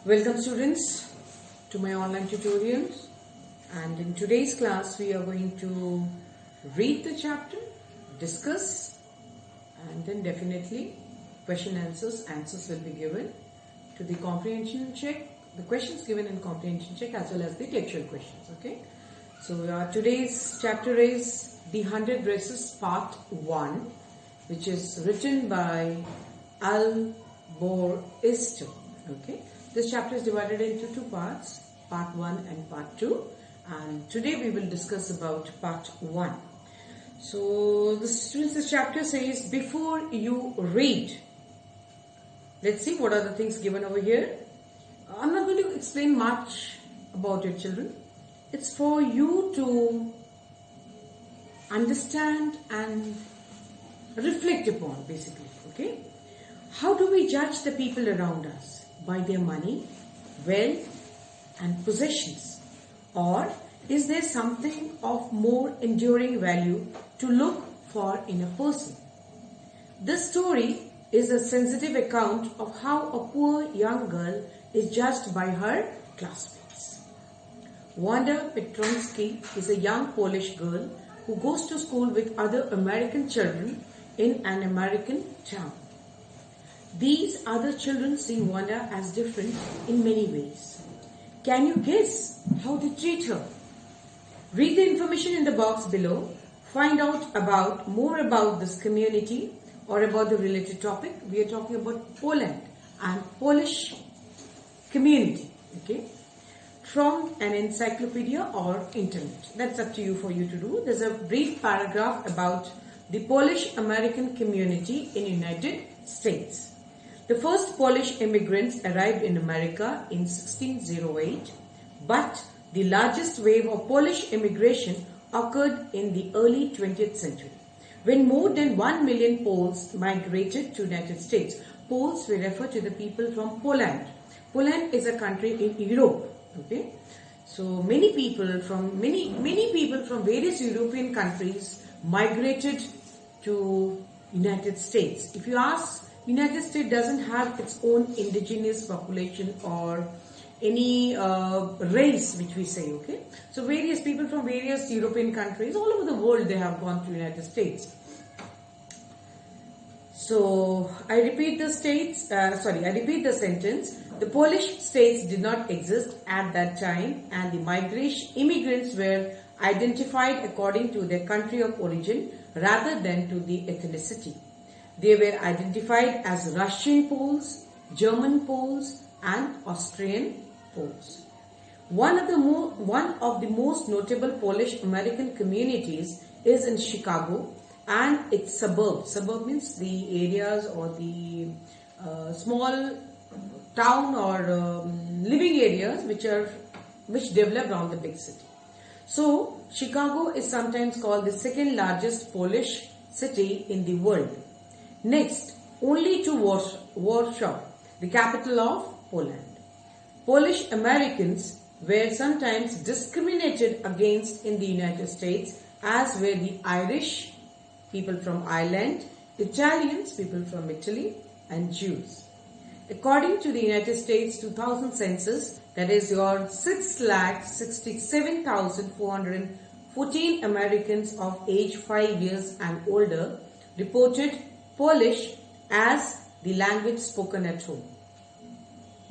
Welcome students to my online tutorials, and in today's class we are going to read the chapter, discuss, and then definitely answers will be given to the comprehension check, the questions given in comprehension check as well as the textual questions. Okay, so today's chapter is The 100 Races Part 1, which is written by Albor Ister. Okay, this chapter is divided into two parts, part 1 and part 2, and today we will discuss about part 1. So this chapter says, before you read, let's see what are the things given over here. I'm not going to explain much about it, children. It's for you to understand and reflect upon, basically. Okay, how do we judge the people around us? By their money, wealth and possessions? Or is there something of more enduring value to look for in a person? This story is a sensitive account of how a poor young girl is judged by her classmates. Wanda Petronsky is a young Polish girl who goes to school with other American children in an American town. These other children see Wanda as different in many ways. Can you guess how they treat her? Read the information in the box below. Find out more about this community or about the related topic. We are talking about Poland and Polish community. Okay, from an encyclopedia or internet. That's up to you to do. There's a brief paragraph about the Polish American community in United States. The first Polish immigrants arrived in America in 1608, but the largest wave of Polish immigration occurred in the early 20th century, when more than 1 million Poles migrated to the United States. Poles we refer to the people from Poland. Poland is a country in Europe. Okay, so many people from various European countries migrated to United States. If you ask, United States doesn't have its own indigenous population or any race which we say. Okay, so various people from various European countries all over the world, they have gone to United States. So I repeat the sentence. The Polish states did not exist at that time, and the immigrants were identified according to their country of origin rather than to the ethnicity. They were identified as Russian Poles, German Poles, and Austrian Poles. One of the most notable Polish American communities is in Chicago and its suburbs. Suburb means the areas or the small town or living areas which develop around the big city. So Chicago is sometimes called the second largest Polish city in the world, next only to Warsaw, the capital of Poland. Polish Americans were sometimes discriminated against in the United States, as were the Irish, people from Ireland, Italians, people from Italy, and Jews. According to the United States 2000 census, that is your 6,67,414 Americans of age 5 years and older reported Polish as the language spoken at home,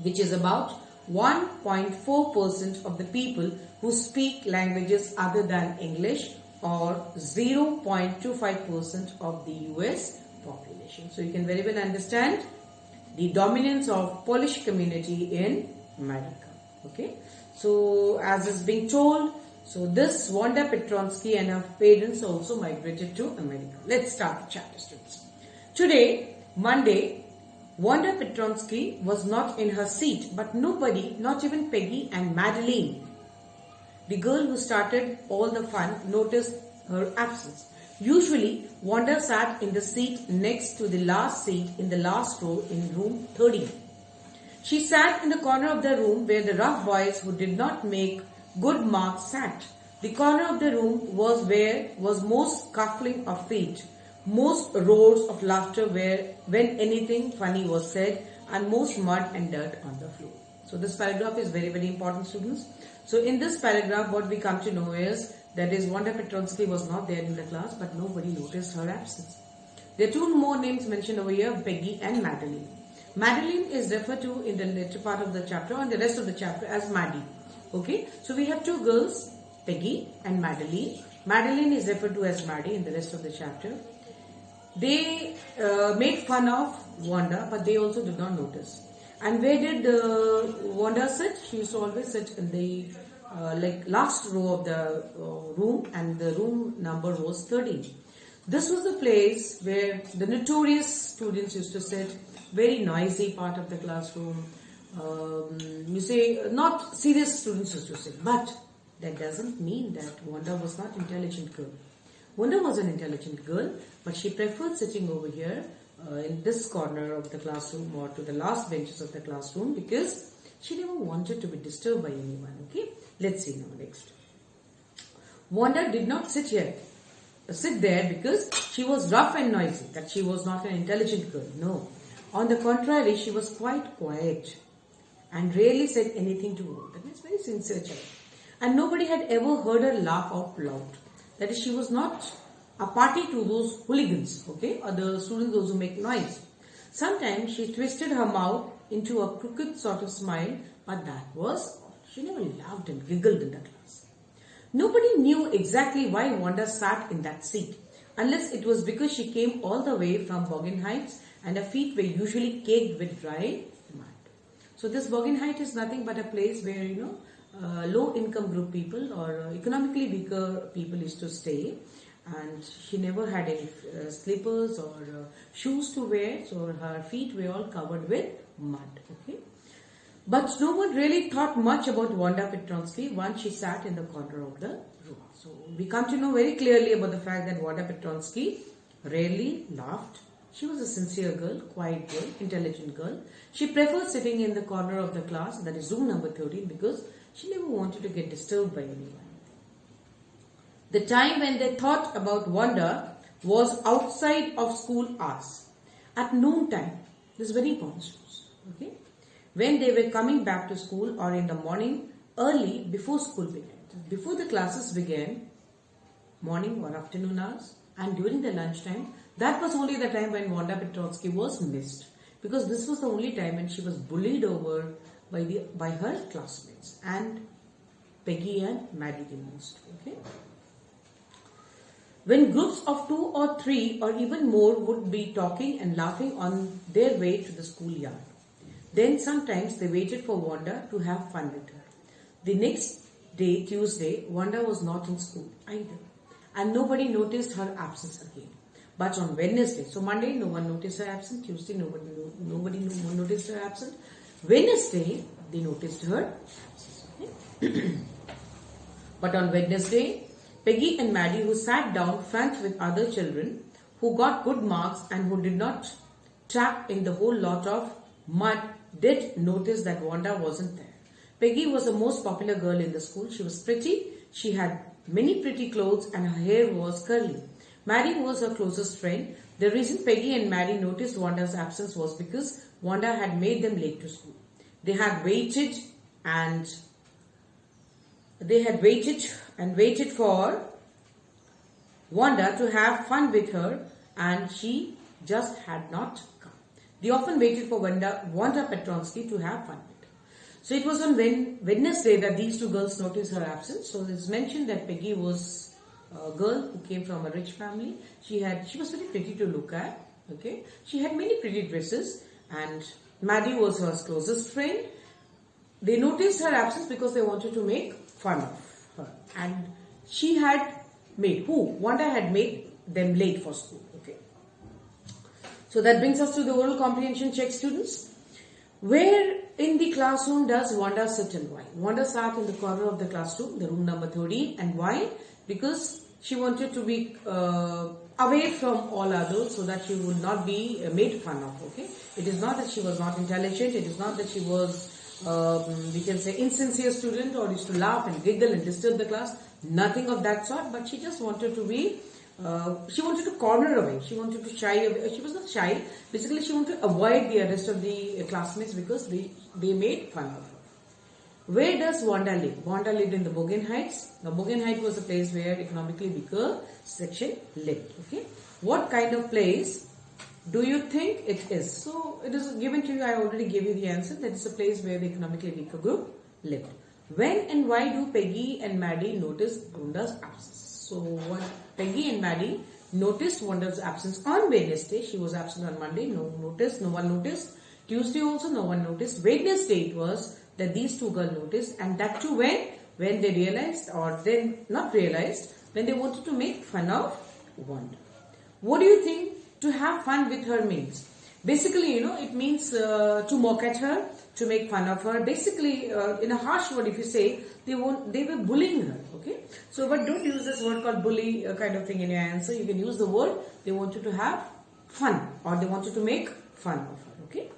which is about 1.4% of the people who speak languages other than English, or 0.25% of the US population. So you can very well understand the dominance of Polish community in America. Okay, so as is being told, so this Wanda Petronsky and her parents also migrated to America. Let's start the chapter, students. Today, Monday, Wanda Petronsky was not in her seat, but nobody, not even Peggy and Madeline, the girl who started all the fun, noticed her absence. Usually, Wanda sat in the seat next to the last seat in the last row in room 30. She sat in the corner of the room where the rough boys who did not make good marks sat. The corner of the room was where was most scuffling of feet, most roars of laughter when anything funny was said, and most mud and dirt on the floor. So this paragraph is very, very important, students. So in this paragraph, what we come to know is that is Wanda Petronsky was not there in the class, but nobody noticed her absence. There are two more names mentioned over here, Peggy and Madeline. Madeline is referred to in the later part of the chapter, and the rest of the chapter as Maddie. Okay, so we have two girls, Peggy and Madeline. Madeline is referred to as Maddie in the rest of the chapter. They made fun of Wanda, but they also did not notice. And where did Wanda sit? She used to always sit in the last row of the room, and the room number was 13. This was the place where the notorious students used to sit, very noisy part of the classroom. You say not serious students used to sit, but that doesn't mean that Wanda was not intelligent girl. Wanda was an intelligent girl, but she preferred sitting over here in this corner of the classroom or to the last benches of the classroom because she never wanted to be disturbed by anyone. Okay, let's see now next. Wanda did not sit there because she was rough and noisy, that she was not an intelligent girl. No. On the contrary, she was quite quiet and rarely said anything to her. That means very sincere child. And nobody had ever heard her laugh out loud. That is, she was not a party to those hooligans, okay, or the students, those who make noise. Sometimes she twisted her mouth into a crooked sort of smile, but that was all. She never laughed and giggled in the class. Nobody knew exactly why Wanda sat in that seat, unless it was because she came all the way from Boggin Heights and her feet were usually caked with dry mud. So this Boggin Heights is nothing but a place where, low income group people or economically weaker people used to stay, and she never had any slippers or shoes to wear, so her feet were all covered with mud. Okay, but no one really thought much about Wanda Petronsky once she sat in the corner of the room. So we come to know very clearly about the fact that Wanda Petronsky rarely laughed. She was a sincere girl, quiet girl, intelligent girl. She preferred sitting in the corner of the class, that is room number 13, because she never wanted to get disturbed by anyone. The time when they thought about Wanda was outside of school hours. At noon time, this is very important. Okay? When they were coming back to school or in the morning, early before school began. Before the classes began, morning or afternoon hours, and during the lunchtime, that was only the time when Wanda Petronsky was missed. Because this was the only time when she was bullied over by her classmates and Peggy and Maddie the most. Okay? When groups of 2 or 3 or even more would be talking and laughing on their way to the schoolyard, then sometimes they waited for Wanda to have fun with her. The next day, Tuesday, Wanda was not in school either, and nobody noticed her absence again. But on Wednesday, so Monday no one noticed her absence, Tuesday nobody noticed her absence, Wednesday they noticed her absence. Okay? But on Wednesday, Peggy and Maddie, who sat down front with other children who got good marks and who did not trap in the whole lot of mud, did notice that Wanda wasn't there. Peggy was the most popular girl in the school. She was pretty, she had many pretty clothes, and her hair was curly. Maddie was her closest friend. The reason Peggy and Maddie noticed Wanda's absence was because Wanda had made them late to school. They had waited for Wanda to have fun with her, and she just had not come. They often waited for Wanda Petronsky to have fun with her. So it was on Wednesday that these two girls noticed her absence. So it's mentioned that Peggy was a girl who came from a rich family. She was very pretty to look at. Okay, she had many pretty dresses, and Maddie was her closest friend. They noticed her absence because they wanted to make fun of her, and Wanda had made them late for school. Okay, so that brings us to the oral comprehension check, students. Where in the classroom does Wanda sit and why? Wanda sat in the corner of the classroom, the room number 13, and why? Because she wanted to be away from all others so that she would not be made fun of. Okay, it is not that she was not intelligent. It is not that she was we can say insincere student or used to laugh and giggle and disturb the class. Nothing of that sort, but she just wanted to be, she wanted to corner away. She wanted to shy away. She was not shy. Basically, she wanted to avoid the rest of the classmates because they made fun of her. Where does Wanda live? Wanda lived in the Bogan Heights. Now, Bogan Heights was a place where economically weaker section lived. Okay. What kind of place do you think it is? So, it is given to you. I already gave you the answer. That is a place where the economically weaker group lived. When and why do Peggy and Maddie notice Wanda's absence? So, what Peggy and Maddie noticed Wanda's absence on Wednesday. She was absent on Monday. No one noticed. Tuesday also no one noticed. Wednesday it was that these two girls noticed, and that too when they realized, or then not realized, when they wanted to make fun of Wanda. What do you think to have fun with her means? Basically, it means to mock at her, to make fun of her. Basically, in a harsh word, if you say, they were bullying her. Okay, so but don't use this word called bully kind of thing in your answer. You can use the word they wanted to have fun, or they wanted to make fun of her. Okay.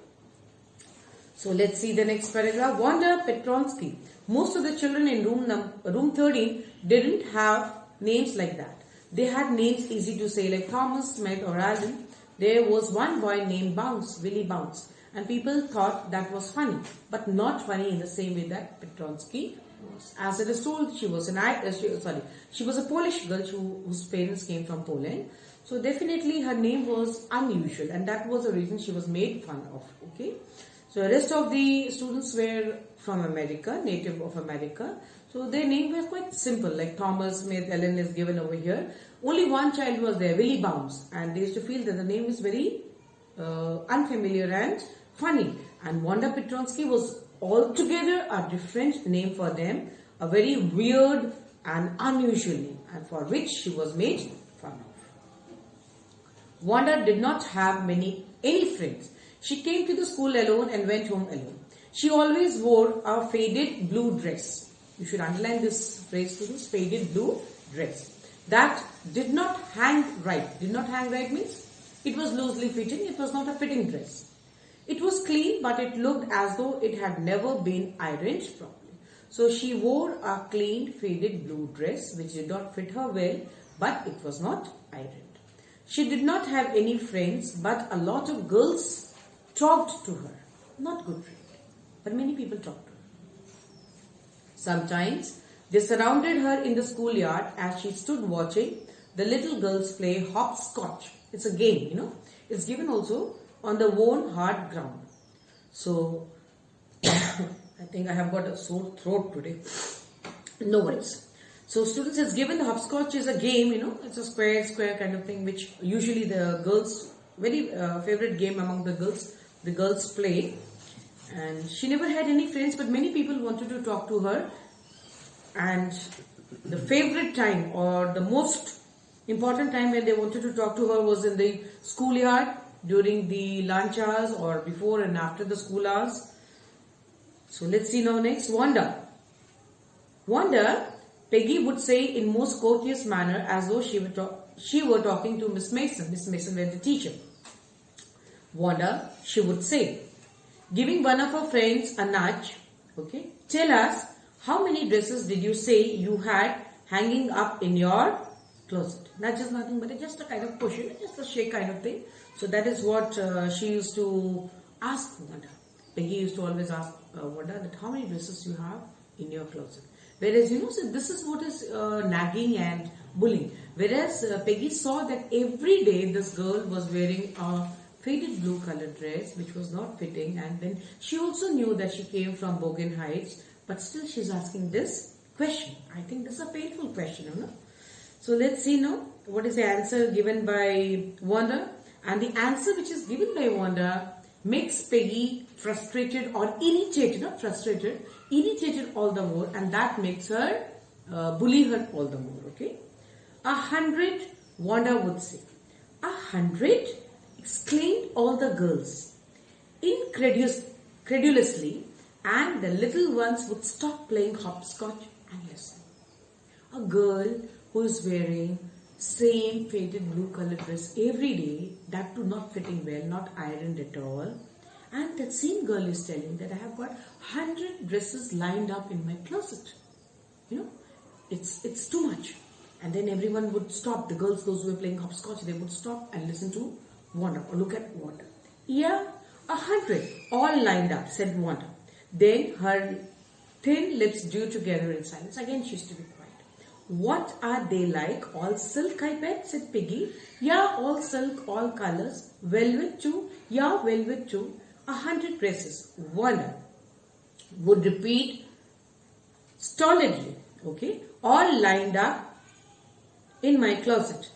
So let's see the next paragraph. Wanda Petronsky. Most of the children in room 13 didn't have names like that. They had names easy to say, like Thomas, Smith, or Alan. There was one boy named Bounce, Willie Bounce, and people thought that was funny, but not funny in the same way that Petronsky was. As it is told, she was a Polish girl whose parents came from Poland. So definitely her name was unusual, and that was the reason she was made fun of. Okay. So the rest of the students were from America, native of America. So their name was quite simple, like Thomas, Smith, Ellen is given over here. Only one child was there, Willie Bounce, and they used to feel that the name is very unfamiliar and funny. And Wanda Petronsky was altogether a different name for them, a very weird and unusual name, and for which she was made fun of. Wanda did not have any friends. She came to the school alone and went home alone. She always wore a faded blue dress. You should underline this phrase, students, faded blue dress. That did not hang right. Did not hang right means it was loosely fitting. It was not a fitting dress. It was clean, but it looked as though it had never been ironed properly. So she wore a clean, faded blue dress which did not fit her well, but it was not ironed. She did not have any friends, but a lot of girls talked to her. Not good friend, but many people talked to her. Sometimes they surrounded her in the schoolyard as she stood watching the little girls play hopscotch. It's a game, It's given also on the worn hard ground. So, I think I have got a sore throat today. No worries. So, students, it's given the hopscotch is a game, It's a square kind of thing, which usually the girls, very favorite game among the girls play. And she never had any friends, but many people wanted to talk to her. And the favorite time, or the most important time when they wanted to talk to her, was in the schoolyard during the lunch hours, or before and after the school hours. So let's see now next. Wanda, Peggy would say in most courteous manner, as though she were talking to Miss Mason. Miss Mason was the teacher. Wanda, she would say, giving one of her friends a nudge, okay, tell us, how many dresses did you say you had hanging up in your closet? Nudge is nothing but just a kind of push, just a shake kind of thing. So that is what she used to ask Wanda. Peggy used to always ask Wanda that how many dresses you have in your closet. Whereas, so this is what is nagging and bullying. Whereas Peggy saw that every day this girl was wearing a faded blue colored dress which was not fitting, and then she also knew that she came from Bogan Heights, but still she's asking this question. I think this is a painful question, So let's see now what is the answer given by Wanda, and the answer which is given by Wanda makes Peggy frustrated or irritated, not frustrated, irritated all the more, and that makes her bully her all the more, okay. 100, Wanda would say. 100? Exclaimed all the girls incredulously, and the little ones would stop playing hopscotch and listen. A girl who is wearing same faded blue colored dress every day, that too not fitting well, not ironed at all, and that same girl is telling that I have got 100 dresses lined up in my closet. It's too much. And then everyone would stop. The girls, those who were playing hopscotch, they would stop and listen to Wanda, or look at Wanda. Yeah, 100, all lined up, said Wanda. Then her thin lips drew together in silence. Again, she used to be quiet. What are they like? All silk, I bet, said Piggy. Yeah, all silk, all colors. Velvet too? Yeah, velvet too. 100 dresses. Wanda would repeat stolidly, okay, all lined up in my closet.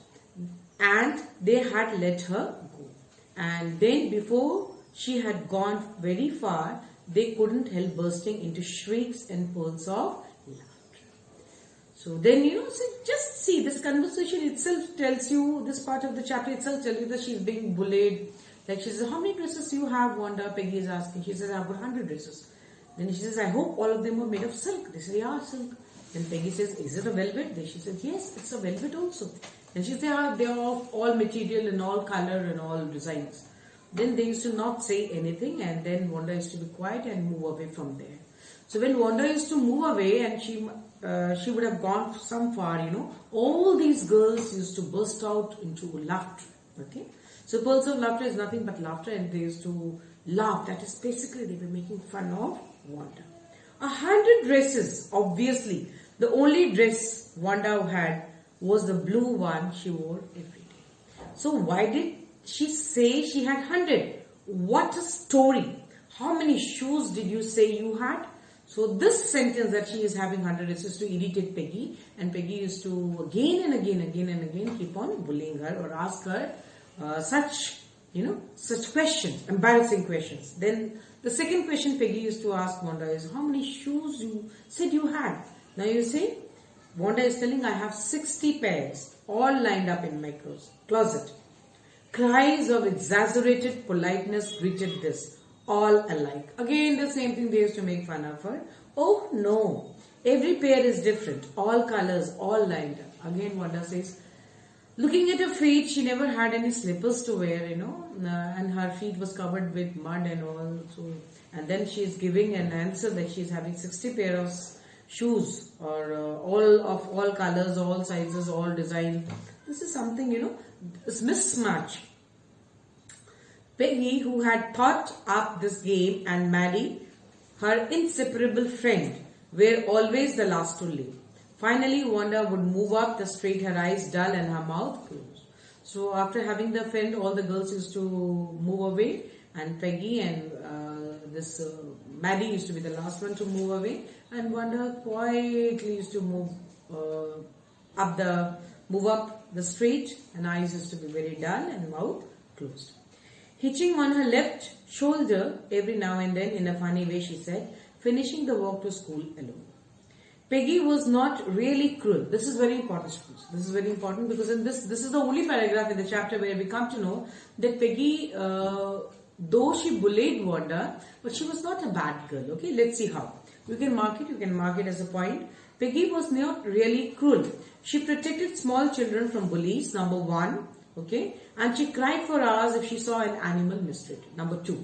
And they had let her go. And then before she had gone very far, they couldn't help bursting into shrieks and peals of laughter. So then, so just see, this conversation itself tells you, this part of the chapter itself tells you that she's being bullied. Like she says, how many dresses do you have, Wanda? Peggy is asking. She says, I've got 100 dresses. Then she says, I hope all of them were made of silk. They say, yeah, silk. Then Peggy says, is it a velvet? Then she says, yes, it's a velvet also. And she says, yeah, they are of all material and all color and all designs. Then they used to not say anything, and then Wanda used to be quiet and move away from there. So when Wanda used to move away and she would have gone some far, all these girls used to burst out into laughter. Okay. So pearls of laughter is nothing but laughter, and they used to laugh. That is basically they were making fun of Wanda. 100 dresses, obviously. The only dress Wanda had was the blue one she wore every day. So why did she say she had 100? What a story. How many shoes did you say you had? So this sentence that she is having 100 is just to irritate Peggy, and Peggy used to again and again keep on bullying her or ask her such questions, embarrassing questions. Then the second question Peggy used to ask Wanda is, how many shoes you said you had? Now you say, Wanda is telling, I have 60 pairs, all lined up in my closet. Cries of exaggerated politeness greeted this, all alike. Again, the same thing they used to make fun of her. Oh no, every pair is different, all colors, all lined up. Again, Wanda says, looking at her feet, she never had any slippers to wear, and her feet was covered with mud and all. So, and then she is giving an answer that she is having 60 pair of shoes, or all colors, all sizes, all designs. This is something, this mismatch. Peggy, who had thought up this game, and Maddie, her inseparable friend, were always the last to leave. Finally, Wanda would move up the street, her eyes dull and her mouth closed. So after having the friend, all the girls used to move away, and Peggy and Maddie used to be the last one to move away, and Wanda quietly used to move up the street, and eyes used to be very dull and mouth closed. Hitching on her left shoulder every now and then in a funny way, she said, finishing the walk to school alone. Peggy was not really cruel. This is very important, students. This is very important because in this is the only paragraph in the chapter where we come to know that Peggy, though she bullied Wanda, but she was not a bad girl. Okay, let's see how. You can mark it as a point. Peggy was not really cruel. She protected small children from bullies, number one. Okay, and she cried for hours if she saw an animal mistreated, number two.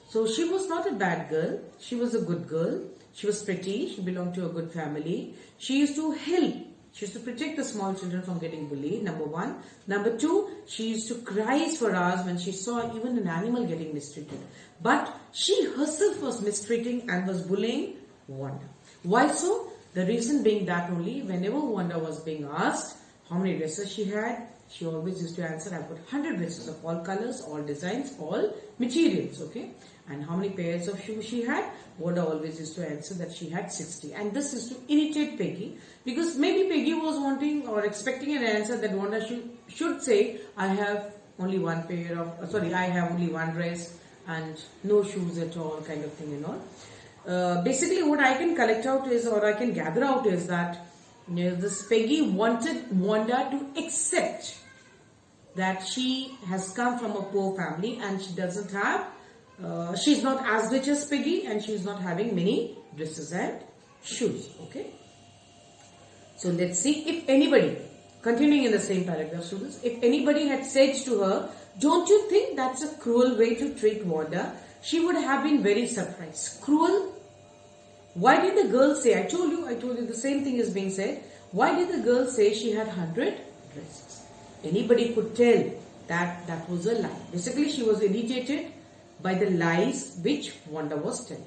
So she was not a bad girl. She was a good girl. She was pretty. She belonged to a good family. She used to help. She used to protect the small children from getting bullied, number one. Number two, she used to cry for hours when she saw even an animal getting mistreated. But she herself was mistreating and was bullying Wanda. Why so? The reason being that only whenever Wanda was being asked how many dresses she had, she always used to answer, I've got 100 dresses of all colors, all designs, all materials, okay? And how many pairs of shoes she had? Wanda always used to answer that she had 60. And this is to irritate Peggy, because maybe Peggy was wanting or expecting an answer that Wanda should say, I have only one pair of, I have only one dress and no shoes at all, kind of thing, Basically what I can collect out is, or I can gather out is that this Peggy wanted Wanda to accept that she has come from a poor family and she doesn't have, she's not as rich as Peggy and she's not having many dresses and shoes. Okay. So let's see if anybody, continuing in the same paragraph, students, if anybody had said to her, don't you think that's a cruel way to treat Wanda? She would have been very surprised. Cruel? Why did the girl say, I told you the same thing is being said. Why did the girl say she had 100 dresses? Anybody could tell that that was a lie. Basically, she was irritated by the lies which Wanda was telling.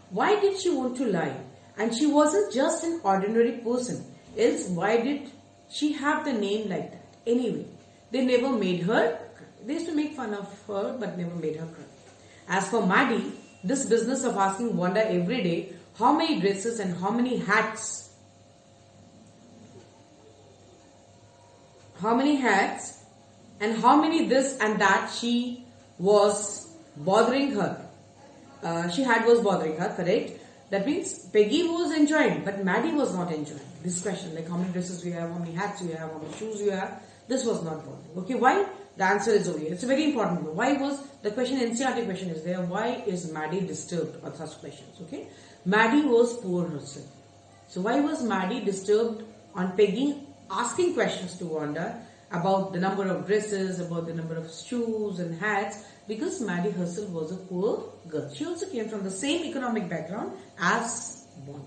Why did she want to lie? And she wasn't just an ordinary person. Else, why did she have the name like that? Anyway, they never made her cry. They used to make fun of her, but never made her cry. As for Maddie, this business of asking Wanda every day how many dresses and how many hats, and how many this and that she was bothering her. Was bothering her, correct? That means Peggy was enjoying, but Maddie was not enjoying this question, like how many dresses you have, how many hats you have, how many shoes you have. This was not bothering. Okay, why? The answer is over here. It's a very important one. Why was the question, NCERT question is there, why is Maddie disturbed, or such questions, okay? Maddie was poor herself. So why was Maddie disturbed on Peggy asking questions to Wanda about the number of dresses, about the number of shoes and hats? Because Maddie herself was a poor girl. She also came from the same economic background as Wanda.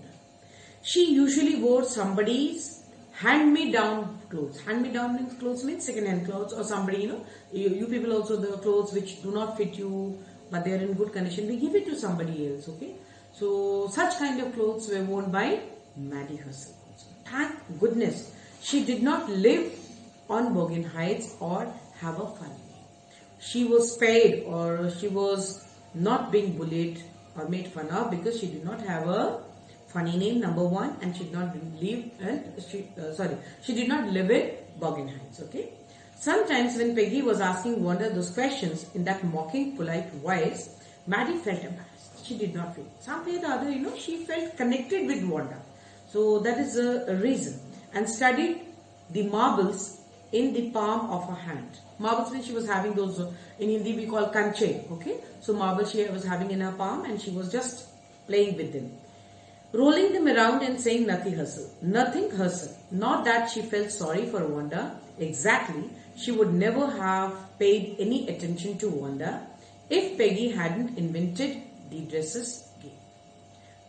She usually wore somebody's hand-me-down clothes. Hand-me-down clothes means second-hand clothes, or somebody, you people also, the clothes which do not fit you, but they are in good condition, we give it to somebody else, okay? So, such kind of clothes were worn by Maddie herself also. Thank goodness she did not live on Bergen Heights or have a funny name. She was spared, or she was not being bullied or made fun of because she did not have a funny name, number one, and she did not live she did not live in Bergen Heights, okay? Sometimes when Peggy was asking Wanda those questions in that mocking, polite voice, Maddie felt embarrassed. She did not feel. Some way or the other, she felt connected with Wanda. So that is a reason. And studied the marbles in the palm of her hand. Marbles means she was having those, in Hindi we call kanche, okay? So marbles she was having in her palm and she was just playing with them. Rolling them around and saying nothing herself. Nothing herself. Not that she felt sorry for Wanda. Exactly. She would never have paid any attention to Wanda if Peggy hadn't invented the dresses game.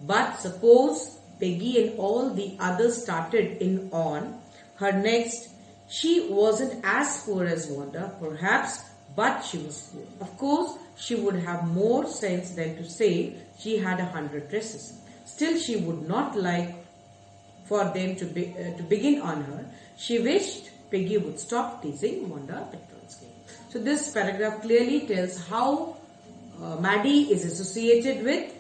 But suppose Peggy and all the others started in on her next, she wasn't as poor as Wanda, perhaps, but she was poor. Of course, she would have more sense than to say she had 100 dresses. Still, she would not like for them to begin on her. She wished Peggy would stop teasing Wanda Petronsky. So this paragraph clearly tells how Maddie is associated with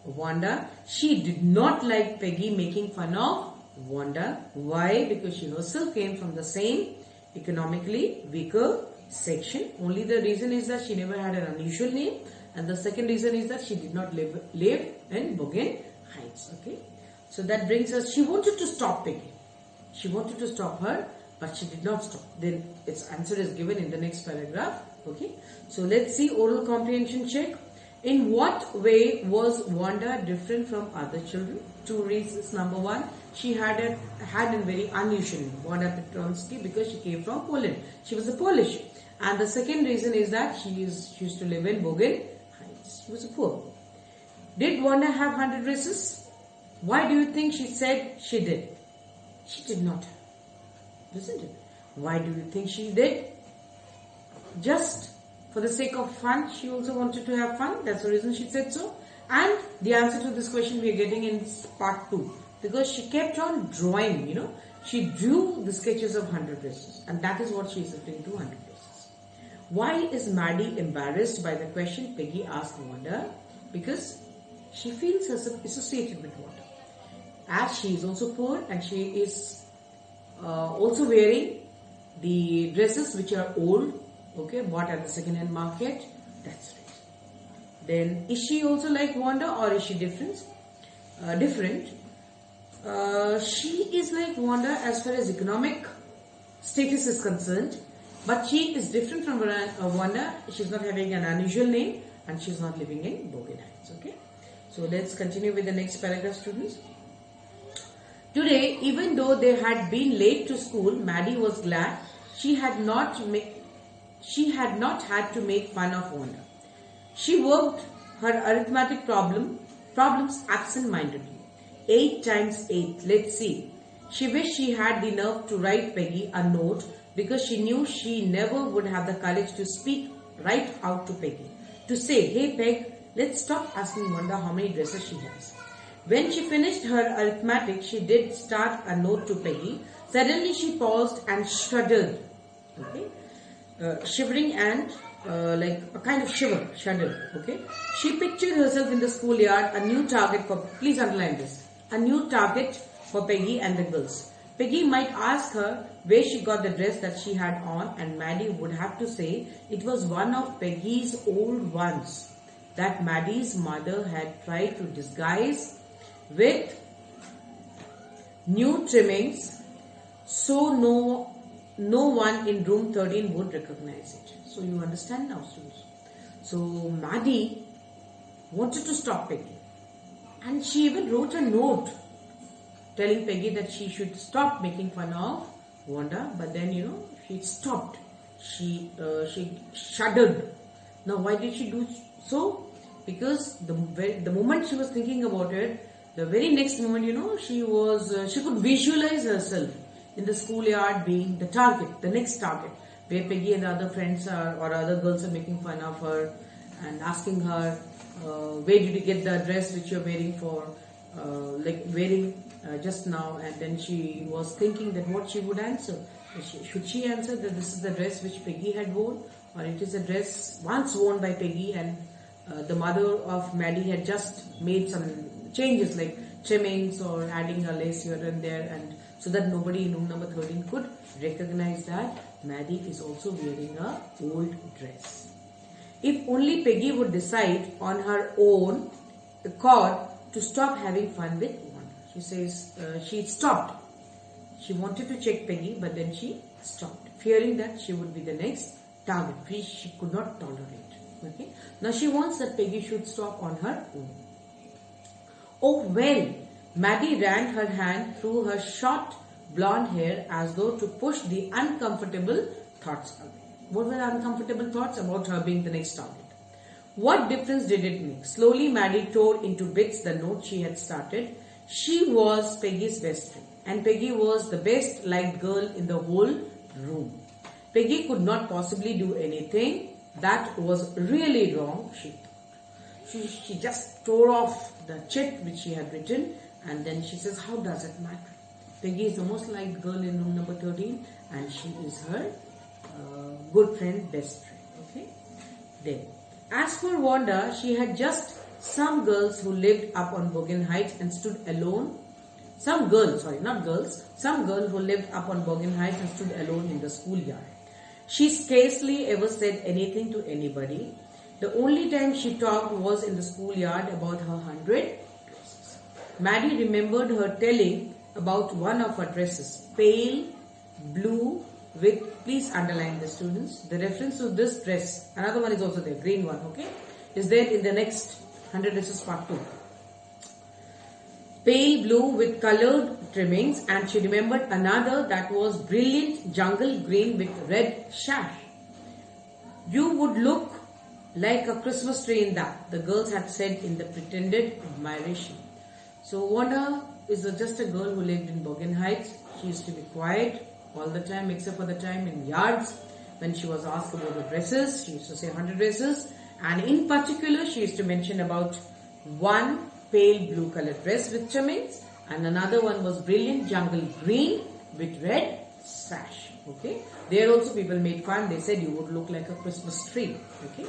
Wanda. She did not like Peggy making fun of Wanda. Why? Because she herself came from the same economically weaker section. Only the reason is that she never had an unusual name, and the second reason is that she did not live in Bergen Heights. Okay, so that brings us. She wanted to stop Peggy. She wanted to stop her, but she did not stop. Then its answer is given in the next paragraph. Okay, so let's see oral comprehension check. In what way was Wanda different from other children? Two reasons. Number one, she had a very unusual name, Wanda Petronsky, because she came from Poland. She was a Polish. And the second reason is that she used to live in Bergen Heights. She was poor. Did Wanda have 100 dresses? Why do you think she said she did? She did not have. Isn't it? Why do you think she did? Just for the sake of fun, she also wanted to have fun. That's the reason she said so. And the answer to this question we are getting in part 2. Because she kept on drawing, She drew the sketches of 100 dresses. And that is what she is referring to, 100 dresses. Why is Maddie embarrassed by the question Peggy asked Wanda? Because she feels herself associated with Wanda. As she is also poor and she is also wearing the dresses which are old, okay, bought at the second-hand market. That's right. Then, is she also like Wanda or is she different? She is like Wanda as far as economic status is concerned, but she is different from Wanda. She's not having an unusual name and she's not living in Bergen Heights. Okay, so let's continue with the next paragraph, students. Today, even though they had been late to school, Maddie was glad she had not had to make fun of Wanda. She worked her arithmetic problems absent-mindedly. 8 times 8. Let's see. She wished she had the nerve to write Peggy a note because she knew she never would have the courage to speak right out to Peggy. To say, hey Peg, let's stop asking Wanda how many dresses she has. When she finished her arithmetic, she did start a note to Peggy. Suddenly she paused and shuddered. Okay, shivering and like a kind of shuddered. Okay, she pictured herself in the schoolyard, a new target for. Please underline this: a new target for Peggy and the girls. Peggy might ask her where she got the dress that she had on, and Maddie would have to say it was one of Peggy's old ones that Maddie's mother had tried to disguise with new trimmings, so no one in room 13 would recognize it. So you understand now, students. So Maddie wanted to stop Peggy, and she even wrote a note telling Peggy that she should stop making fun of Wanda. But then she stopped. She shuddered. Now why did she do so? Because the moment she was thinking about it, the very next moment, she could visualize herself in the schoolyard being the target, the next target, where Peggy and the other friends or other girls are making fun of her and asking her, where did you get the dress which you're wearing just now? And then she was thinking that what she would answer. Should she answer that this is the dress which Peggy had worn, or it is a dress once worn by Peggy and the mother of Maddie had just made some changes like trimmings or adding a lace here and there, and so that nobody in room number 13 could recognize that Maddie is also wearing a old dress. If only Peggy would decide on her own accord to stop having fun with Wanda. She says she stopped. She wanted to check Peggy, but then she stopped, fearing that she would be the next target, which she could not tolerate. Okay. Now she wants that Peggy should stop on her own. Oh well, Maddie ran her hand through her short blonde hair as though to push the uncomfortable thoughts away. What were uncomfortable thoughts? About her being the next target. What difference did it make? Slowly Maddie tore into bits the note she had started. She was Peggy's best friend, and Peggy was the best liked girl in the whole room. Peggy could not possibly do anything that was really wrong, she thought. She just tore off the chit which she had written, and then she says, how does it matter? Peggy is the most liked girl in room number 13, and she is her good friend, best friend. Okay. Then, as for Wanda, she had just some girls who lived up on Bogan Heights and stood alone. Some girl who lived up on Bogan Heights and stood alone in the schoolyard. She scarcely ever said anything to anybody. The only time she talked was in the schoolyard about her 100 dresses. Maddie remembered her telling about one of her dresses, pale blue with, please underline the students, the reference to this dress, another one is also there, green one, okay, is there in the next 100 dresses part 2. Pale blue with colored trimmings, and she remembered another that was brilliant jungle green with red sash. You would look like a Christmas tree in that, the girls had said in the pretended admiration. So Wanda is just a girl who lived in Bogan Heights. She used to be quiet all the time except for the time in yards when she was asked about the dresses. She used to say 100 dresses, and in particular she used to mention about one pale blue colored dress with trimmings, and another one was brilliant jungle green with red sash. Okay, there also people made fun. They said you would look like a Christmas tree. Okay,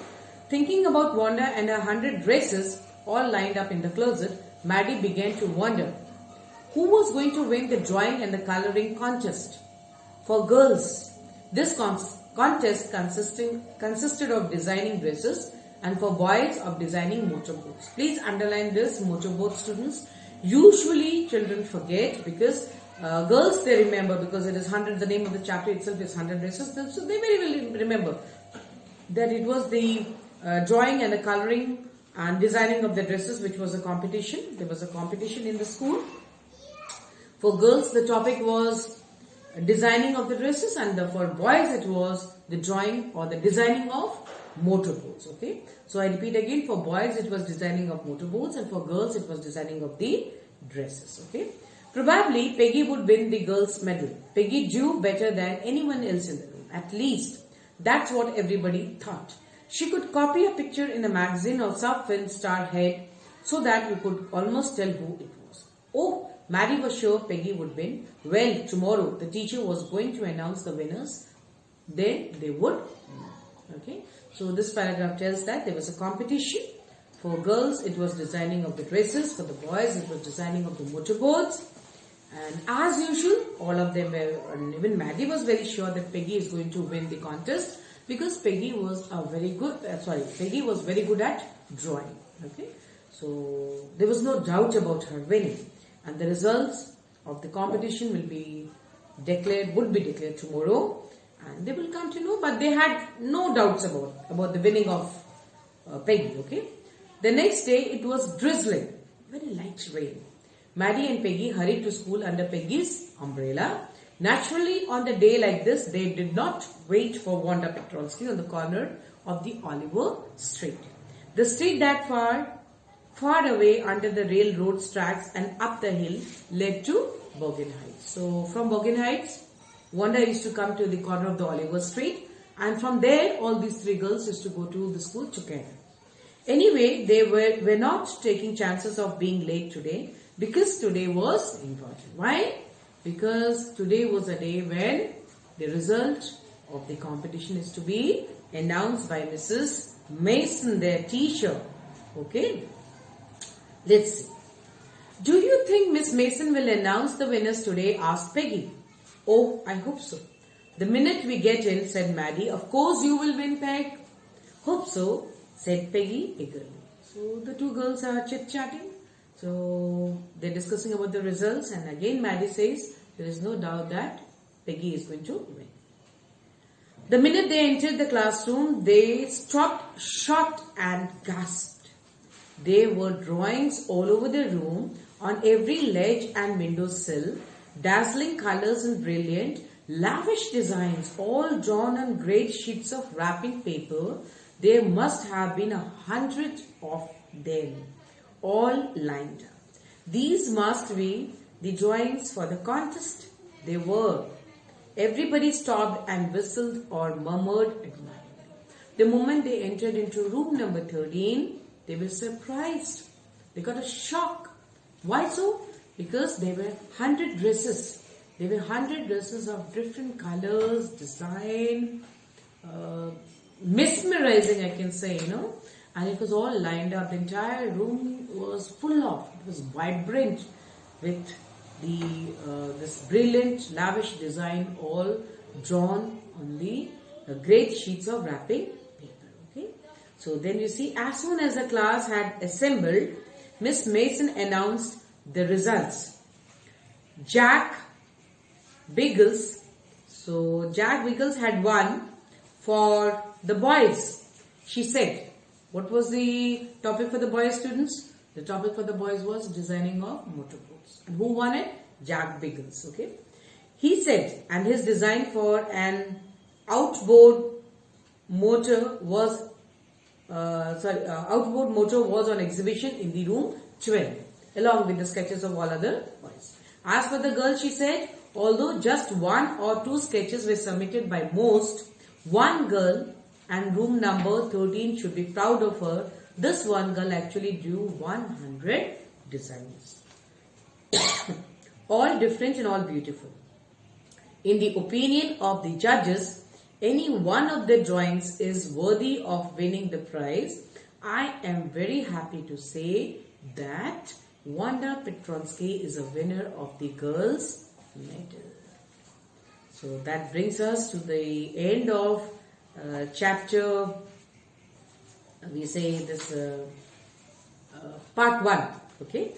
thinking about Wanda and her 100 dresses all lined up in the closet, Maddie began to wonder who was going to win the drawing and the coloring contest. For girls, this contest consisted of designing dresses, and for boys of designing motorboats. Please underline this, motorboat, students. Usually children forget because girls they remember because it is 100, the name of the chapter itself is 100 dresses, so they very well remember that it was the drawing and the coloring and designing of the dresses which was a competition. There was a competition in the school. For girls the topic was designing of the dresses, and for boys it was the drawing or the designing of motorboats. Okay, so I repeat again, for boys it was designing of motorboats, and for girls it was designing of the dresses. Okay, probably Peggy would win the girls medal. Peggy drew better than anyone else in the room, at least that's what everybody thought. She could copy a picture in a magazine of some film star head so that you could almost tell who it was. Oh, Maddie was sure Peggy would win. Well, tomorrow the teacher was going to announce the winners. Then they would win. Okay. So this paragraph tells that there was a competition. For girls, it was designing of the dresses. For the boys, it was designing of the motorboards. And as usual, all of them were, and even Maddie was very sure that Peggy is going to win the contest because Peggy was very good at drawing. Okay, so there was no doubt about her winning, and the results of the competition would be declared tomorrow, and they will come to know. But they had no doubts about the winning of Peggy. Okay, the next day it was drizzling, very light rain. Maddie and Peggy hurried to school under Peggy's umbrella. Naturally, on a day like this, they did not wait for Wanda Petronsky on the corner of the Oliver Street. The street that far away under the railroad tracks and up the hill led to Bergen Heights. So, from Bergen Heights, Wanda used to come to the corner of the Oliver Street, and from there, all these three girls used to go to the school together. Anyway, they were not taking chances of being late today, because today was important. Why? Because today was a day when the result of the competition is to be announced by Mrs. Mason, their teacher. Okay? Let's see. Do you think Miss Mason will announce the winners today? Asked Peggy. Oh, I hope so. The minute we get in, said Maddie. Of course you will win, Peg. Hope so, said Peggy eagerly. So the two girls are chit-chatting. So they're discussing about the results, and again Maddie says there is no doubt that Peggy is going to win. The minute they entered the classroom, they stopped short and gasped. There were drawings all over the room, on every ledge and windowsill, dazzling colors and brilliant, lavish designs, all drawn on great sheets of wrapping paper. There must have been 100 of them, all lined up. These must be the drawings for the contest. They were. Everybody stopped and whistled or murmured admiringly. The moment they entered into room number 13, they were surprised. They got a shock. Why so? Because there were 100 dresses. There were 100 dresses of different colors, design, mesmerizing, I can say, and it was all lined up. The entire room was full of, it was vibrant with this brilliant, lavish design, all drawn on the great sheets of wrapping paper. Okay, so then you see, as soon as the class had assembled, Miss Mason announced the results. Jack Biggles. So Jack Biggles had won for the boys. She said, what was the topic for the boys, students? The topic for the boys was designing of motorboats. And who won it? Jack Biggles. Okay. He said, and his design for an outboard motor was on exhibition in the room 12, along with the sketches of all other boys. As for the girl, she said, although just 1 or 2 sketches were submitted by most, one girl, and room number 13 should be proud of her. This one girl actually drew 100 designs. All different and all beautiful. In the opinion of the judges, any one of the drawings is worthy of winning the prize. I am very happy to say that Wanda Petronsky is a winner of the girls' medal. So that brings us to the end of chapter, we say this part 1. Okay,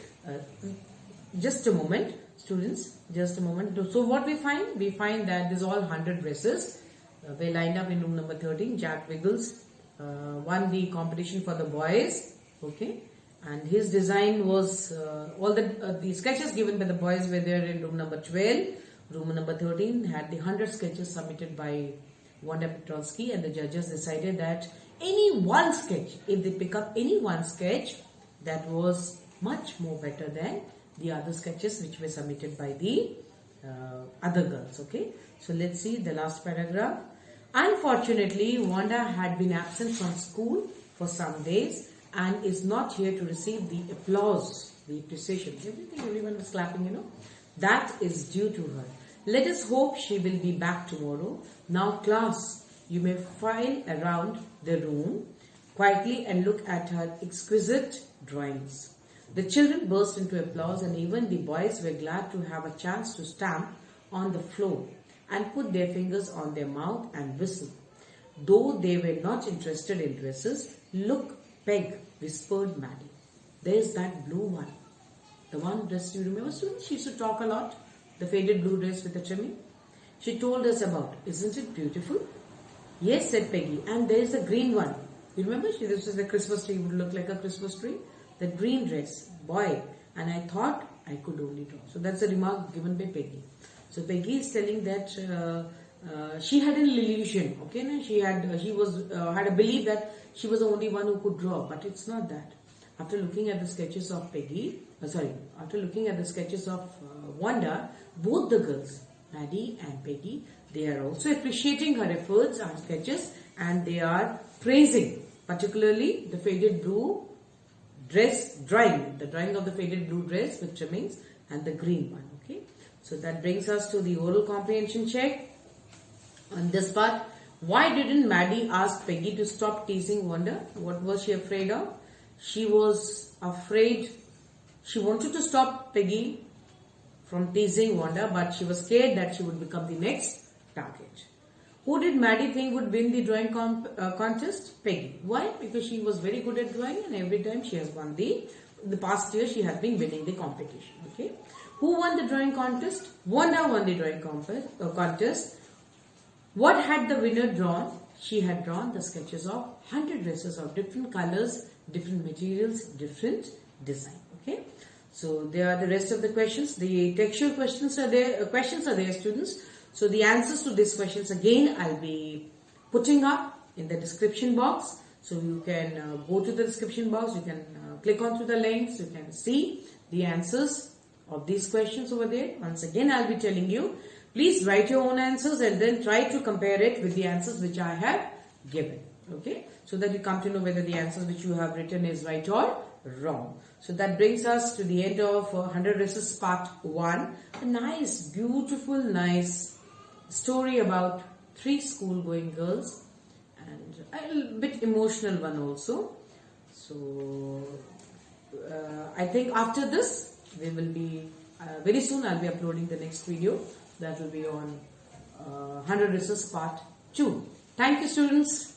just a moment, students, just a moment. So what we find? We find that there's all 100 dresses. They lined up in room number 13. Jack Biggles won the competition for the boys. Okay, and his design was all the sketches given by the boys were there in room number 12. Room number 13 had the 100 sketches submitted by Wanda Petronsky, and the judges decided that any one sketch, if they pick up any one sketch, that was much more better than the other sketches which were submitted by the other girls. Okay, so let's see the last paragraph. Unfortunately, Wanda had been absent from school for some days, and is not here to receive the applause, the appreciation. Everything, everyone was clapping, That is due to her. Let us hope she will be back tomorrow. Now, class, you may file around the room quietly and look at her exquisite drawings. The children burst into applause, and even the boys were glad to have a chance to stamp on the floor and put their fingers on their mouth and whistle. Though they were not interested in dresses, look, Peg, whispered Maddie. There's that blue one. The one dress, you remember, students? She used to talk a lot. The faded blue dress with the trimming. She told us about. Isn't it beautiful? Yes, said Peggy. And there's a green one. You remember? This was the Christmas tree. It would look like a Christmas tree. The green dress. Boy. And I thought I could only draw. So that's a remark given by Peggy. So Peggy is telling that she had an illusion. Okay, no? She had a belief that she was the only one who could draw. But it's not that. After looking at the sketches of after looking at the sketches of Wanda, both the girls, Maddie and Peggy, they are also appreciating her efforts and sketches, and they are praising, particularly the faded blue dress drawing, the drawing of the faded blue dress with trimmings and the green one. Okay, so that brings us to the oral comprehension check. On this part, why didn't Maddie ask Peggy to stop teasing Wanda? What was she afraid of? She was afraid. She wanted to stop Peggy from teasing Wanda, but she was scared that she would become the next target. Who did Maddie think would win the drawing contest? Peggy. Why? Because she was very good at drawing, and every time she has won the past year she has been winning the competition. Okay. Who won the drawing contest? Wanda won the drawing contest. What had the winner drawn? She had drawn the sketches of 100 dresses of different colors, different materials, different design. Okay. So there are the rest of the questions. The textual questions are there, students. So the answers to these questions again I'll be putting up in the description box. So you can go to the description box. You can click onto the links. You can see the answers of these questions over there. Once again I'll be telling you. Please write your own answers and then try to compare it with the answers which I have given. Okay. So that you come to know whether the answers which you have written is right or wrong. So that brings us to the end of 100 Dresses Part 1. A nice, beautiful, nice story about 3 school-going girls and a little bit emotional one also. So I think after this we will be very soon I'll be uploading the next video. That will be on 100 Dresses Part 2. Thank you, students.